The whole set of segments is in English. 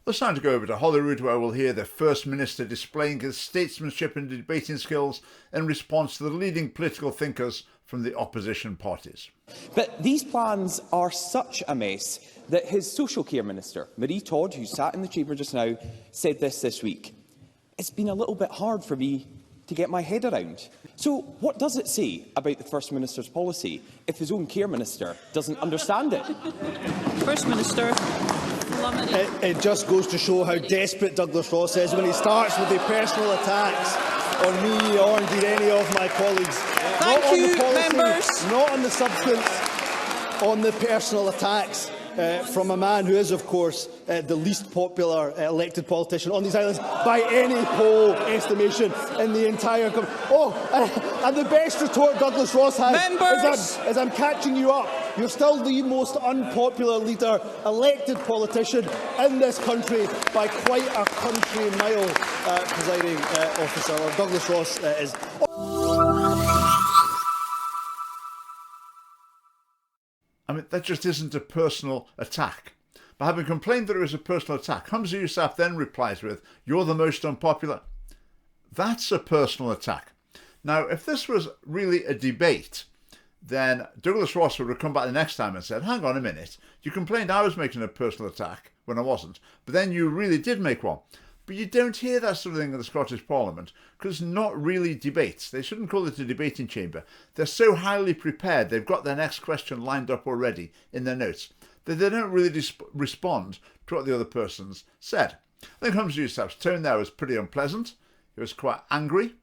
It's time to go over to Holyrood, where we'll hear the First Minister displaying his statesmanship and debating skills in response to the leading political thinkers from the opposition parties. But these plans are such a mess that his social care minister, Marie Todd, who sat in the chamber just now, said this week. It's been a little bit hard for me to get my head around. So what does it say about the First Minister's policy if his own care minister doesn't understand it? First Minister. It just goes to show how desperate Douglas Ross is when he starts with the personal attacks on me or indeed any of my colleagues. Thank you, members. Not on the substance, on the personal attacks from a man who is, of course, the least popular elected politician on these islands by any poll estimation in the entire country. And the best retort Douglas Ross has is I'm catching you up. You're still the most unpopular leader, elected politician in this country by quite a country mile, presiding officer. Or Douglas Ross is. I mean, that just isn't a personal attack. But having complained that it was a personal attack, Humza Yousaf then replies with, "You're the most unpopular." That's a personal attack. Now, if this was really a debate, then Douglas Ross would have come back the next time and said, hang on a minute, you complained I was making a personal attack when I wasn't, but then you really did make one. But you don't hear that sort of thing in the Scottish Parliament, because it's not really debates. They shouldn't call it a debating chamber. They're so highly prepared, they've got their next question lined up already in their notes, that they don't really respond to what the other person's said. I think Humza Yousaf's tone there was pretty unpleasant. He was quite angry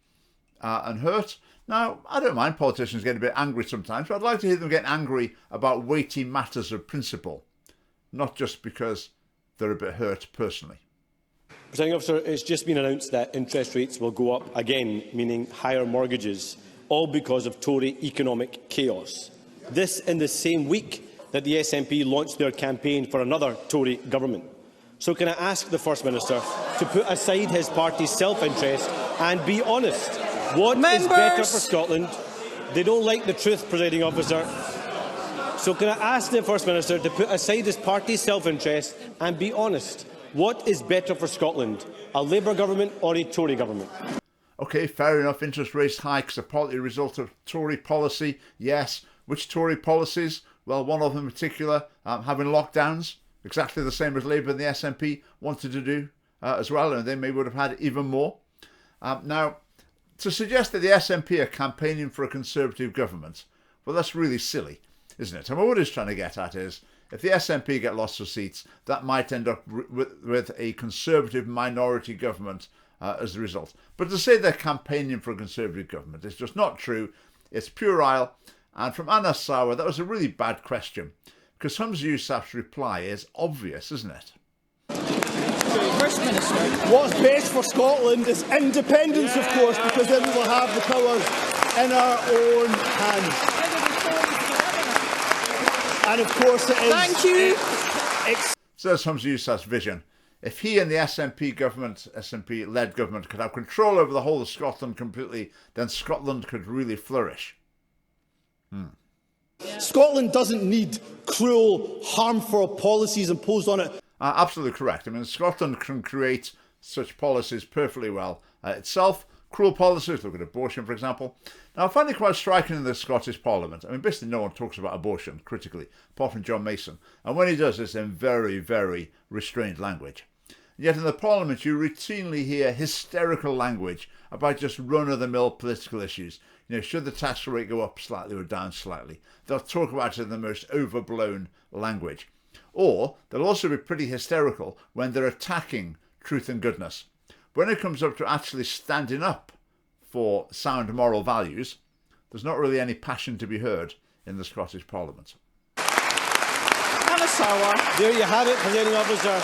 and hurt. Now, I don't mind politicians getting a bit angry sometimes, but I'd like to hear them get angry about weighty matters of principle, not just because they're a bit hurt personally. Presiding Officer, it's just been announced that interest rates will go up again, meaning higher mortgages, all because of Tory economic chaos. This in the same week that the SNP launched their campaign for another Tory government. So can I ask the First Minister to put aside his party's self-interest and be honest? What is better for Scotland? They don't like the truth, Presiding Officer. So can I ask the First Minister to put aside his party's self-interest and be honest? What is better for Scotland, a Labour government or a Tory government? OK, fair enough. Interest rate hikes are partly a result of Tory policy. Yes. Which Tory policies? Well, one of them in particular, having lockdowns, exactly the same as Labour and the SNP wanted to do as well, and they may would have had even more. Now, to suggest that the SNP are campaigning for a Conservative government, well, that's really silly, isn't it? And what it's trying to get at is, if the SNP get lots of seats, that might end up with a Conservative minority government as a result. But to say they're campaigning for a Conservative government is just not true. It's puerile. And from Anna Sawa, that was a really bad question, because Humza Yousaf's reply is obvious, isn't it? First Minister. What's best for Scotland is independence, of course, because then we will have the powers in our own hands. And of course it is... Thank you. So that's Humza Yousaf's vision. If he and the SNP-led government could have control over the whole of Scotland completely, then Scotland could really flourish. Scotland doesn't need cruel, harmful policies imposed on it. Absolutely correct. I mean, Scotland can create such policies perfectly well itself. Cruel policies, look at abortion, for example. Now, I find it quite striking in the Scottish Parliament. I mean, basically no one talks about abortion critically, apart from John Mason. And when he does, it's in very, very restrained language. Yet in the Parliament, you routinely hear hysterical language about just run-of-the-mill political issues. You know, should the tax rate go up slightly or down slightly? They'll talk about it in the most overblown language. Or they'll also be pretty hysterical when they're attacking truth and goodness. When it comes up to actually standing up for sound moral values, there's not really any passion to be heard in the Scottish Parliament. Anna Sawa. There you have it, Presiding Officer.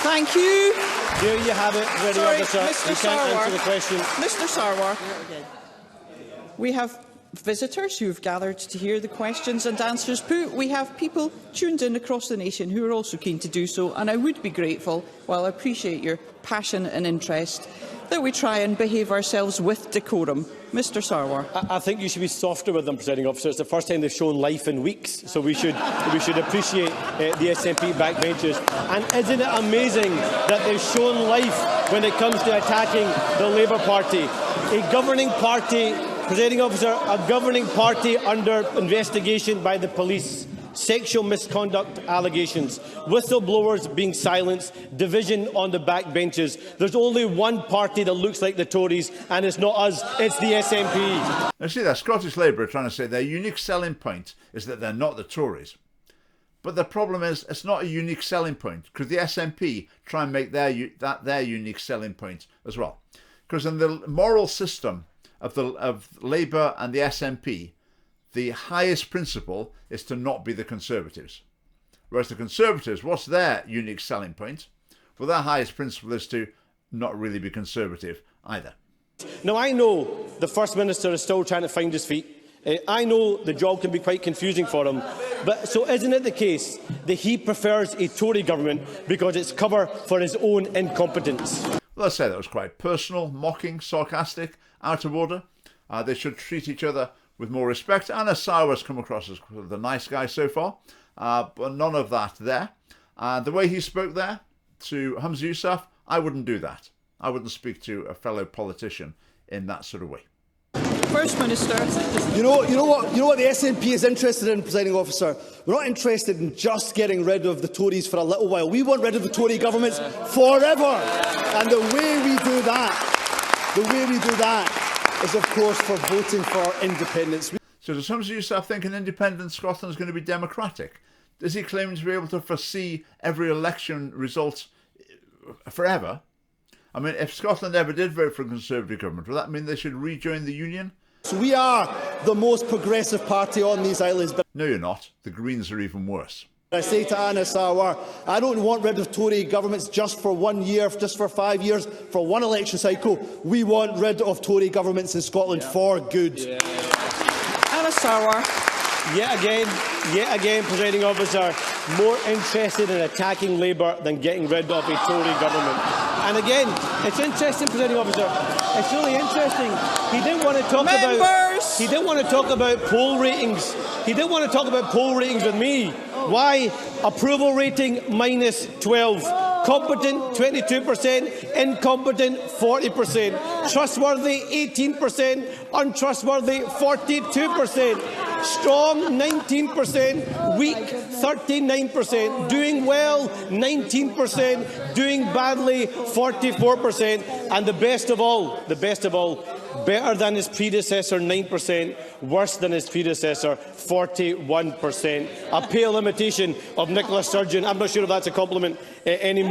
Thank you. There you have it, Presiding Officer. Mr. You can't answer the question. Mr. Sarwar, we have visitors who have gathered to hear the questions and answers put. We have people tuned in across the nation who are also keen to do so, and I would be grateful, while I appreciate your passion and interest, that we try and behave ourselves with decorum. Mr Sarwar. I think you should be softer with them, Presiding Officer. It's the first time they've shown life in weeks, so we should appreciate the SNP backbenchers. And isn't it amazing that they've shown life when it comes to attacking the Labour Party? A governing party, Presiding Officer, a governing party under investigation by the police. Sexual misconduct allegations, whistleblowers being silenced, division on the backbenches. There's only one party that looks like the Tories, and it's not us, it's the SNP. Now see that Scottish Labour are trying to say their unique selling point is that they're not the Tories. But the problem is it's not a unique selling point, because the SNP try and make their unique selling point as well. Because in the moral system of Labour and the SNP, the highest principle is to not be the Conservatives. Whereas the Conservatives, what's their unique selling point? Well, their highest principle is to not really be Conservative either. Now, I know the First Minister is still trying to find his feet. I know the job can be quite confusing for him. But so isn't it the case that he prefers a Tory government because it's cover for his own incompetence? Well, let's say that was quite personal, mocking, sarcastic, out of order. They should treat each other with more respect. And Sarwar's come across as the nice guy so far, but none of that there. The way he spoke there to Humza Yousaf, I wouldn't do that. I wouldn't speak to a fellow politician in that sort of way. First Minister. You know what the SNP is interested in, Presiding Officer? We're not interested in just getting rid of the Tories for a little while. We want rid of the Tory governments forever. And the way we do that is, of course, for voting for independence. So does Humza Yousaf think an independent Scotland is going to be democratic? Is he claiming to be able to foresee every election result forever? I mean, if Scotland ever did vote for a Conservative government, would that mean they should rejoin the Union? So we are the most progressive party on these islands. But no, you're not. The Greens are even worse. I say to Anna Sarwar, I don't want rid of Tory governments just for 1 year, just for 5 years, for one election cycle. We want rid of Tory governments in Scotland for good. Anna Sarwar. Yet again, Presiding Officer, more interested in attacking Labour than getting rid of a Tory government. And again, it's interesting, Presiding Officer. It's really interesting. He didn't want to talk about poll ratings. He didn't want to talk about poll ratings with me. Why? Approval rating minus 12. Competent 22%, incompetent 40%, trustworthy 18%, untrustworthy 42%, strong 19%, weak 39%, doing well 19%, doing badly 44%, and the best of all, better than his predecessor 9%, worse than his predecessor 41%. A pale imitation of Nicola Sturgeon. I'm not sure if that's a compliment anymore.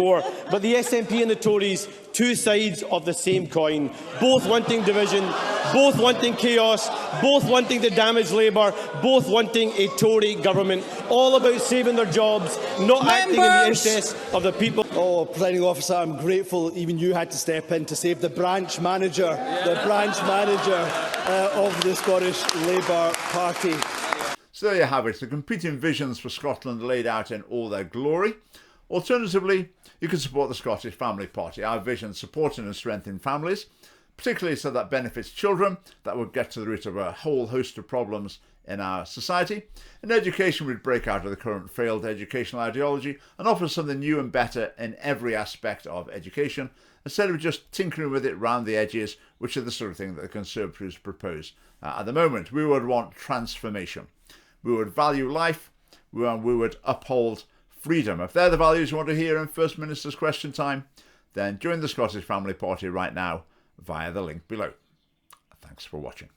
But the SNP and the Tories, two sides of the same coin, both wanting division, both wanting chaos, both wanting to damage Labour, both wanting a Tory government, all about saving their jobs, not acting in the interests of the people. Oh, Presiding Officer, I'm grateful even you had to step in to save the branch manager, of the Scottish Labour Party. So there you have it, the competing visions for Scotland laid out in all their glory. Alternatively, you can support the Scottish Family Party, our vision supporting and strengthening families, particularly so that benefits children, that would get to the root of a whole host of problems in our society. And education would break out of the current failed educational ideology and offer something new and better in every aspect of education, instead of just tinkering with it round the edges, which are the sort of thing that the Conservatives propose at the moment. We would want transformation. We would value life. We would uphold freedom. If they're the values you want to hear in First Minister's Question Time, then join the Scottish Family Party right now via the link below. Thanks for watching.